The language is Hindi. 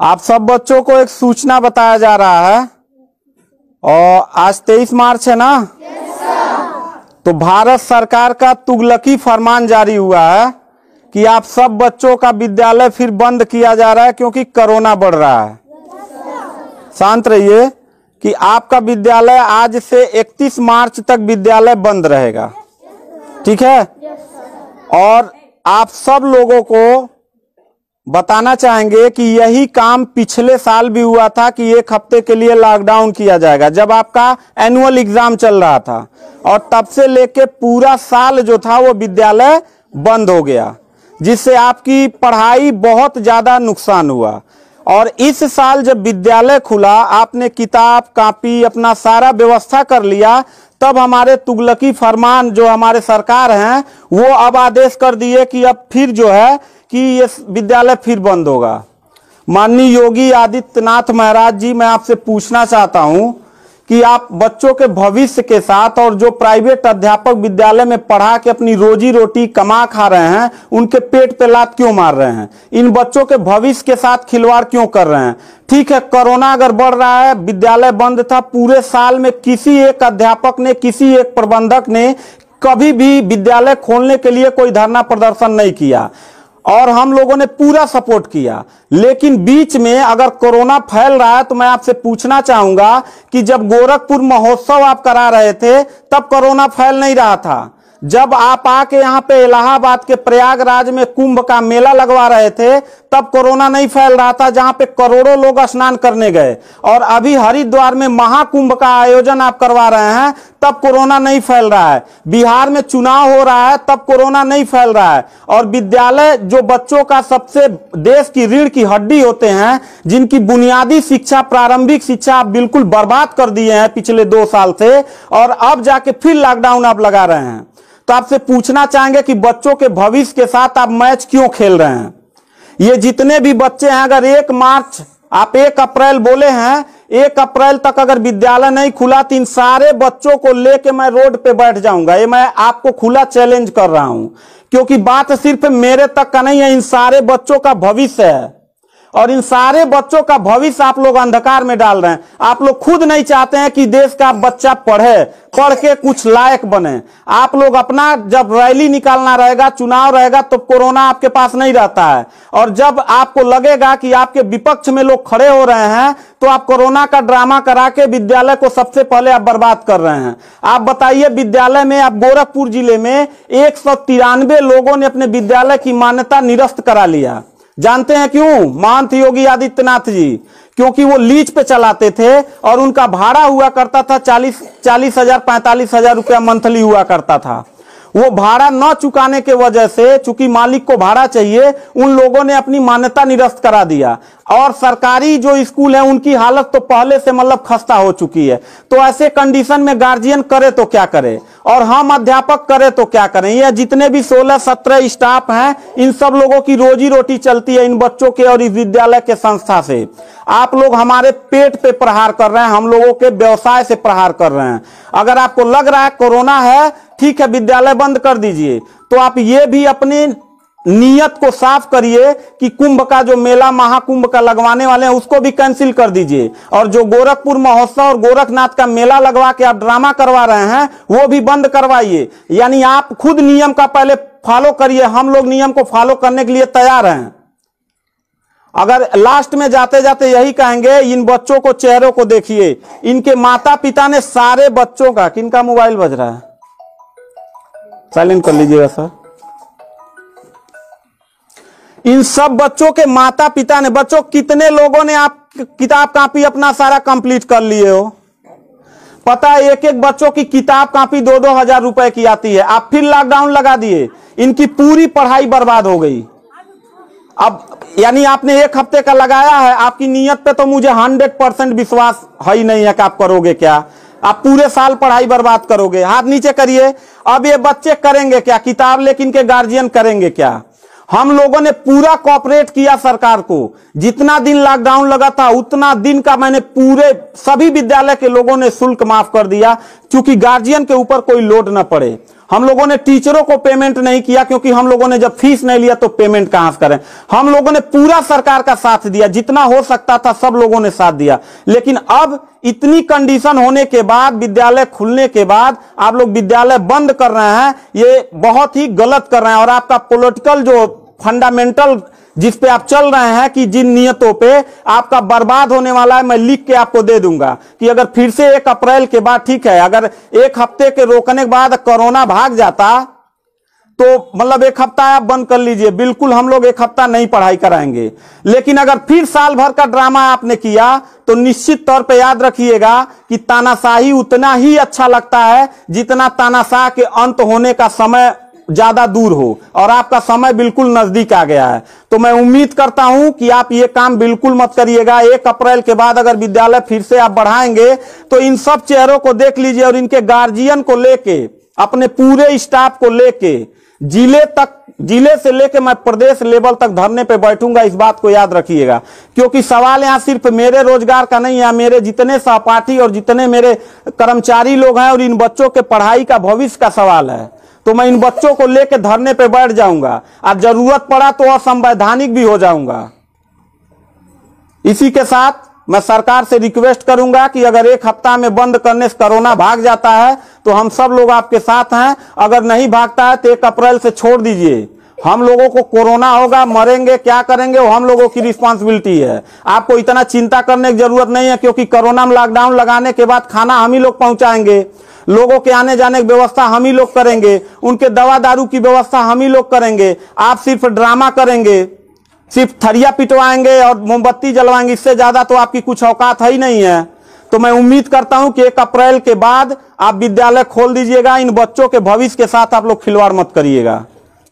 आप सब बच्चों को एक सूचना बताया जा रहा है और आज 23 मार्च है ना। तो भारत सरकार का तुगलकी फरमान जारी हुआ है कि आप सब बच्चों का विद्यालय फिर बंद किया जा रहा है क्योंकि कोरोना बढ़ रहा है। शांत रहिए कि आपका विद्यालय आज से 31 मार्च तक विद्यालय बंद रहेगा, ठीक है। और आप सब लोगों को बताना चाहेंगे कि यही काम पिछले साल भी हुआ था कि 1 हफ्ते के लिए लॉकडाउन किया जाएगा जब आपका एनुअल एग्जाम चल रहा था, और तब से लेके पूरा साल जो था वो विद्यालय बंद हो गया, जिससे आपकी पढ़ाई बहुत ज्यादा नुकसान हुआ। और इस साल जब विद्यालय खुला, आपने किताब कॉपी अपना सारा व्यवस्था कर लिया, तब हमारे तुगलकी फरमान जो हमारे सरकार हैं वो अब आदेश कर दिए कि अब फिर जो है कि ये विद्यालय फिर बंद होगा। माननीय योगी आदित्यनाथ महाराज जी, मैं आपसे पूछना चाहता हूं कि आप बच्चों के भविष्य के साथ और जो प्राइवेट अध्यापक विद्यालय में पढ़ा के अपनी रोजी रोटी कमा खा रहे हैं, उनके पेट पे लात क्यों मार रहे हैं? इन बच्चों के भविष्य के साथ खिलवाड़ क्यों कर रहे हैं? ठीक है, कोरोना अगर बढ़ रहा है, विद्यालय बंद था, पूरे साल में किसी एक अध्यापक ने, किसी एक प्रबंधक ने कभी भी विद्यालय खोलने के लिए कोई धरना प्रदर्शन नहीं किया और हम लोगों ने पूरा सपोर्ट किया। लेकिन बीच में अगर कोरोना फैल रहा है तो मैं आपसे पूछना चाहूंगा कि जब गोरखपुर महोत्सव आप करा रहे थे तब कोरोना फैल नहीं रहा था। जब आप आके यहाँ पे इलाहाबाद के प्रयागराज में कुंभ का मेला लगवा रहे थे तब कोरोना नहीं फैल रहा था, जहां पे करोड़ों लोग स्नान करने गए। और अभी हरिद्वार में महाकुंभ का आयोजन आप करवा रहे हैं तब कोरोना नहीं फैल रहा है। बिहार में चुनाव हो रहा है तब कोरोना नहीं फैल रहा है। और विद्यालय जो बच्चों का सबसे देश की रीढ़ की हड्डी होते हैं, जिनकी बुनियादी शिक्षा, प्रारंभिक शिक्षा आप बिल्कुल बर्बाद कर दिए हैं पिछले 2 साल से, और अब जाके फिर लॉकडाउन आप लगा रहे हैं। तो आपसे पूछना चाहेंगे कि बच्चों के भविष्य के साथ आप मैच क्यों खेल रहे हैं? ये जितने भी बच्चे हैं, अगर 1 मार्च आप 1 अप्रैल बोले हैं, 1 अप्रैल तक अगर विद्यालय नहीं खुला तो इन सारे बच्चों को लेके मैं रोड पे बैठ जाऊंगा। ये मैं आपको खुला चैलेंज कर रहा हूं, क्योंकि बात सिर्फ मेरे तक का नहीं है, इन सारे बच्चों का भविष्य है और इन सारे बच्चों का भविष्य आप लोग अंधकार में डाल रहे हैं। आप लोग खुद नहीं चाहते हैं कि देश का बच्चा पढ़े, पढ़ के कुछ लायक बने। आप लोग अपना जब रैली निकालना रहेगा, चुनाव रहेगा, तो कोरोना आपके पास नहीं रहता है। और जब आपको लगेगा कि आपके विपक्ष में लोग खड़े हो रहे हैं तो आप कोरोना का ड्रामा करा के विद्यालय को सबसे पहले आप बर्बाद कर रहे हैं। आप बताइए, विद्यालय में आप गोरखपुर जिले में 193 लोगों ने अपने विद्यालय की मान्यता निरस्त करा लिया। जानते हैं क्यों? महंत योगी आदित्यनाथ जी, क्योंकि वो लीज पे चलाते थे और उनका भाड़ा हुआ करता था 40,000 45,000 रुपया मंथली हुआ करता था। वो भाड़ा न चुकाने के वजह से, चूंकि मालिक को भाड़ा चाहिए, उन लोगों ने अपनी मान्यता निरस्त करा दिया। और सरकारी जो स्कूल है उनकी हालत तो पहले से मतलब खस्ता हो चुकी है। तो ऐसे कंडीशन में गार्जियन करे तो क्या करे और हम अध्यापक करे तो क्या करें? ये जितने भी 16-17 स्टाफ हैं, इन सब लोगों की रोजी रोटी चलती है इन बच्चों के और इस विद्यालय के संस्था से। आप लोग हमारे पेट पे प्रहार कर रहे हैं, हम लोगों के व्यवसाय से प्रहार कर रहे हैं। अगर आपको लग रहा है कोरोना है, ठीक है, विद्यालय बंद कर दीजिए, तो आप ये भी अपनी नियत को साफ करिए कि कुंभ का जो मेला, महाकुंभ का लगवाने वाले हैं, उसको भी कैंसिल कर दीजिए। और जो गोरखपुर महोत्सव और गोरखनाथ का मेला लगवा के आप ड्रामा करवा रहे हैं वो भी बंद करवाइए। यानी आप खुद नियम का पहले फॉलो करिए, हम लोग नियम को फॉलो करने के लिए तैयार हैं। अगर लास्ट में जाते जाते यही कहेंगे, इन बच्चों को, चेहरों को देखिए, इनके माता पिता ने सारे बच्चों का, किनका मोबाइल बज रहा है, साइलेंट कर लीजिएगा सर। इन सब बच्चों के माता पिता ने, बच्चों कितने लोगों ने आप किताब कॉपी अपना सारा कंप्लीट कर लिए हो? पता है, एक एक बच्चों की किताब कॉपी 2-2 हजार रुपए की आती है। आप फिर लॉकडाउन लगा दिए, इनकी पूरी पढ़ाई बर्बाद हो गई। अब यानी आपने 1 हफ्ते का लगाया है, आपकी नीयत पे तो मुझे 100% विश्वास है ही नहीं है कि आप करोगे क्या। आप पूरे साल पढ़ाई बर्बाद करोगे। हाथ नीचे करिए। अब ये बच्चे करेंगे क्या? किताब लेकिन इनके गार्जियन करेंगे क्या? हम लोगों ने पूरा कोऑपरेट किया सरकार को। जितना दिन लॉकडाउन लगा था उतना दिन का मैंने पूरे सभी विद्यालय के लोगों ने शुल्क माफ कर दिया, क्योंकि गार्जियन के ऊपर कोई लोड न पड़े। हम लोगों ने टीचरों को पेमेंट नहीं किया, क्योंकि हम लोगों ने जब फीस नहीं लिया तो पेमेंट कहां से करें। हम लोगों ने पूरा सरकार का साथ दिया, जितना हो सकता था सब लोगों ने साथ दिया। लेकिन अब इतनी कंडीशन होने के बाद, विद्यालय खुलने के बाद आप लोग विद्यालय बंद कर रहे हैं, ये बहुत ही गलत कर रहे हैं। और आपका पॉलिटिकल जो फंडामेंटल जिस पे आप चल रहे हैं कि जिन नियतों पे आपका बर्बाद होने वाला है, मैं लिख के आपको दे दूंगा कि अगर फिर से 1 अप्रैल के बाद, ठीक है, अगर 1 हफ्ते के रोकने के बाद कोरोना भाग जाता तो मतलब 1 हफ्ता आप बंद कर लीजिए, बिल्कुल हम लोग 1 हफ्ता नहीं पढ़ाई कराएंगे। लेकिन अगर फिर साल भर का ड्रामा आपने किया तो निश्चित तौर पे याद रखिएगा कि तानाशाही उतना ही अच्छा लगता है जितना तानाशाह के अंत होने का समय ज्यादा दूर हो, और आपका समय बिल्कुल नजदीक आ गया है। तो मैं उम्मीद करता हूं कि आप ये काम बिल्कुल मत करिएगा। 1 अप्रैल के बाद अगर विद्यालय फिर से आप बढ़ाएंगे तो इन सब चेहरों को देख लीजिए, और इनके गार्जियन को लेके, अपने पूरे स्टाफ को लेके जिले से लेके मैं प्रदेश लेवल तक धरने पे बैठूंगा, इस बात को याद रखिएगा। क्योंकि सवाल यहां सिर्फ मेरे रोजगार का नहीं है, मेरे जितने सहपाठी और जितने मेरे कर्मचारी लोग हैं और इन बच्चों के पढ़ाई का भविष्य का सवाल है। तो मैं इन बच्चों को लेकर धरने पे बैठ जाऊंगा, और जरूरत पड़ा तो असंवैधानिक भी हो जाऊंगा। इसी के साथ मैं सरकार से रिक्वेस्ट करूंगा कि अगर 1 हफ्ता में बंद करने से कोरोना भाग जाता है तो हम सब लोग आपके साथ हैं, अगर नहीं भागता है तो 1 अप्रैल से छोड़ दीजिए। हम लोगों को कोरोना होगा, मरेंगे, क्या करेंगे वो हम लोगों की रिस्पांसिबिलिटी है। आपको इतना चिंता करने की जरूरत नहीं है, क्योंकि कोरोना में लॉकडाउन लगाने के बाद खाना हम ही लोग पहुंचाएंगे, लोगों के आने जाने की व्यवस्था हम ही लोग करेंगे, उनके दवा दारू की व्यवस्था हम ही लोग करेंगे। आप सिर्फ ड्रामा करेंगे, सिर्फ थरिया पिटवाएंगे और मोमबत्ती जलवाएंगे, इससे ज्यादा तो आपकी कुछ औकात है ही नहीं है। तो मैं उम्मीद करता हूं कि 1 अप्रैल के बाद आप विद्यालय खोल दीजिएगा। इन बच्चों के भविष्य के साथ आप लोग खिलवाड़ मत करिएगा।